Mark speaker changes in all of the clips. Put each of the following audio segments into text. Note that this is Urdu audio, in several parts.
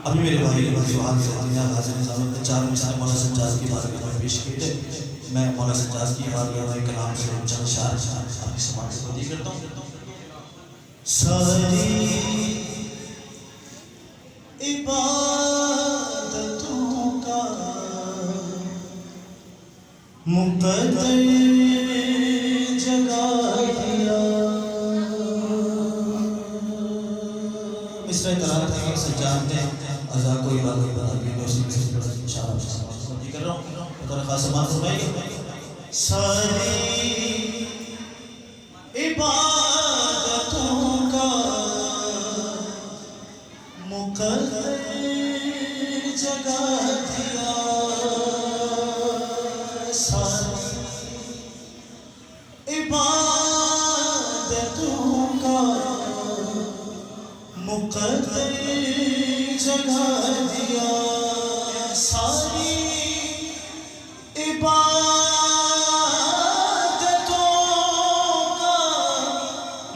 Speaker 1: ابھی میرے بھائی سبحان سے دنیا غازی نظام نے 4 مثال مولا سجاد کی بارگاہ میں پیش کی تھے. میں مولا سجاد کی بارگاہ میں کلام سے چند اشعار آپ کی سماعت سے تقدیم کرتا ہوں. ساری عبادتوں کا مقدر جگہ دیا. مصرع تلاوت ہے سجاد نے ازا کو عبادت بنا کے دوسری سے اشارہ تقدیم کر رہا ہوں. بطور خاص سماعت فرمائیے. ساری عبادتوں کا مقدر جگہ دیا. ساری عبادتوں کا مقدر جگہ دیا. ساری عبادتوں کا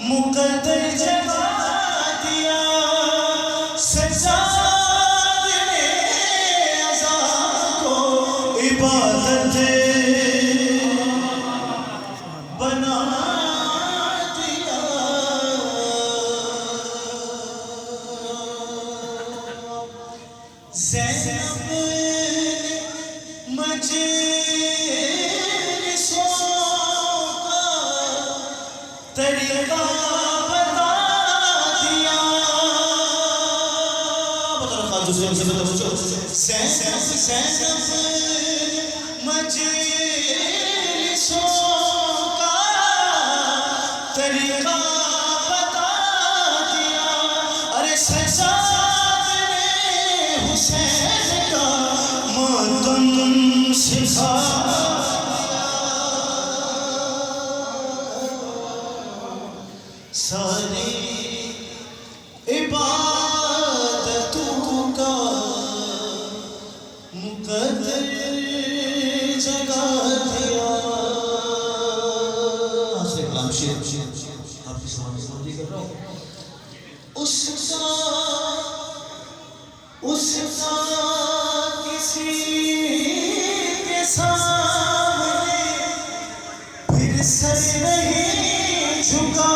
Speaker 1: مقدر جگہ دیا. سجاد نے عزا کو عبادت بنا دیا. زینب مجلسوں کا طریقہ بتا دیا. بطور خاص دوسرے ہم سے بتوجہ. زینب مجلسوں کا طریقہ بتا دیا. ارے سجاد نے حسین کا ماتم سکھا دیا. ساری عبادتوں کا مقدر جگہ دیا. حسین کلام شیر آپ کی سماعت سے تقدیم کر رہا ہوں. اس کا کسی کے سامنے پھر سر نہیں جھکا.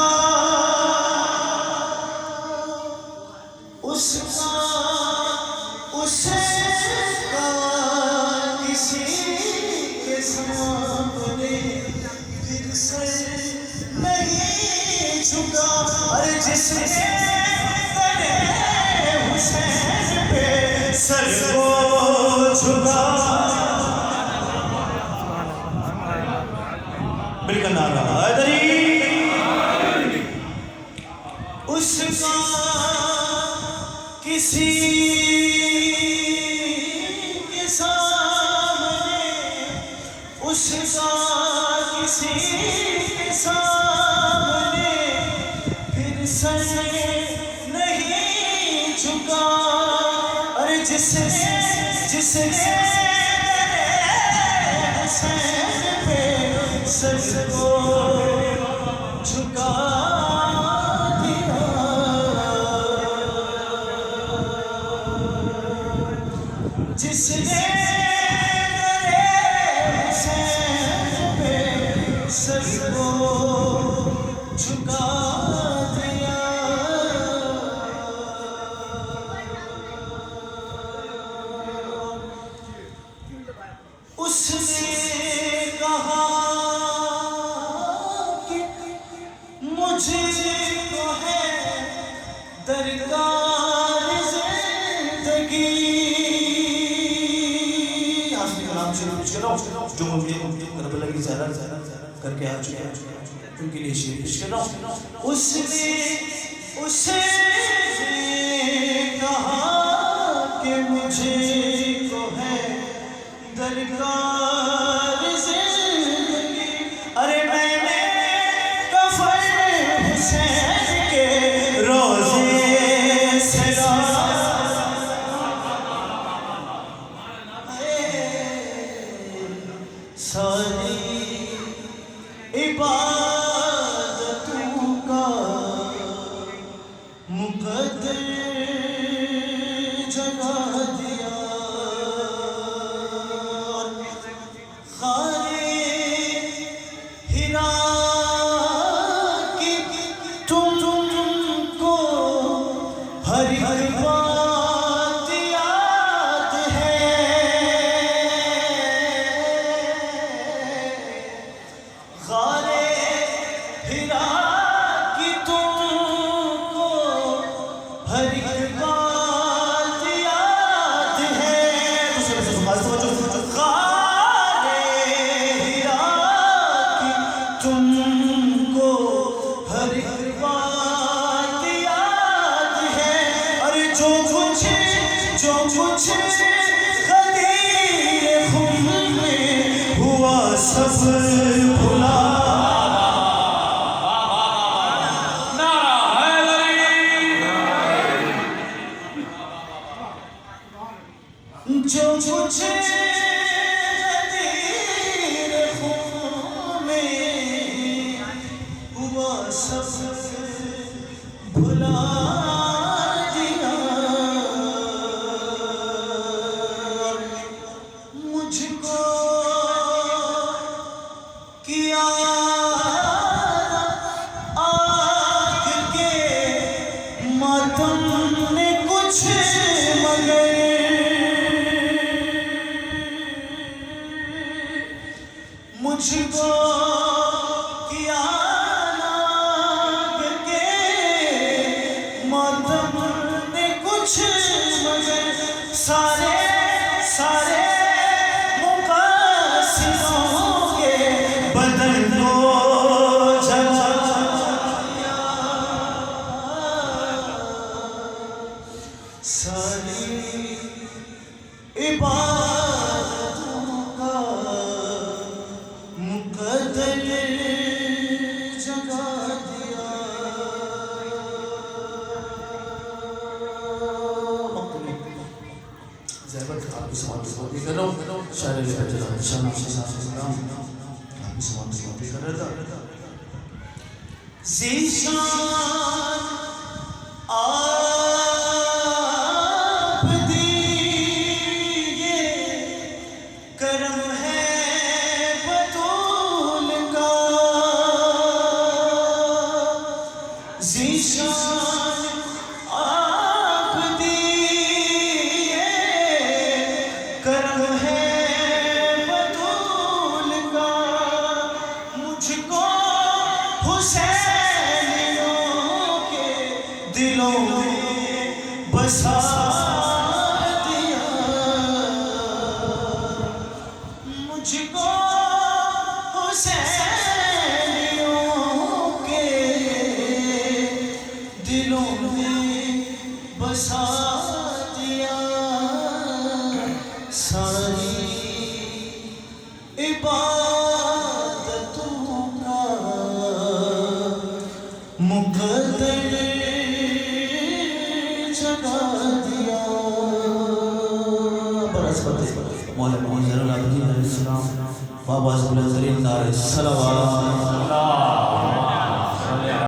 Speaker 1: اس کا کسی کے سامنے پھر سر نہیں جھکا. ارے جس نے حسین پہ سر کو جھکا. مل کر نعرہ حیدری. اس کا کسی کے سامنے اس کا کسی کے سامنے پھر سر نہیں جھکا. ارے جس نے حسین پہ سر کو جھکا دیا. جس نے حسین پہ سر کو جھکا دیا. اس نے کہا کہ مجھے تو ہے درکار زندگی. جو مجھے کربلا کی زیارت کر کے آ چکے ہیں ان کے لیے شعر پیش کر رہا ہوں. اس نے اسے کہا کہ مجھے کو ہے درکار زندگی. ارے میں نے کفن حسین کے روزے سے ساری عبادتوں کا مقدر کچھ غدیر خم میں ہوا سب بھلا جو کچھ غدیر خم میں ہوا سب بھلا مجھ کو کیا ناگ کے ماتم نے کچھ مگر سارے مقاصدوں کے بدن کو جلا ساری عبادتوں کا مقدر جگا دیا زیبت آپ کی سوال سوال کرو شاعر لکھا جلا شانا آپ کی سوال سوال کر رہا زیشان آپ دیئے کرم ہے بطول کا زیشان آپ دیئے کرم ہے بطول کا مجھ کو حسینیوں کے دلوں میں بسا دیا مجھ کو حسینیوں کے دلوں میں بسا دیا ساری عبادتوں کا مقدر جگا دیا مولا محمد زین العابدین علیہ السلام بابا زبل زرین دار السلام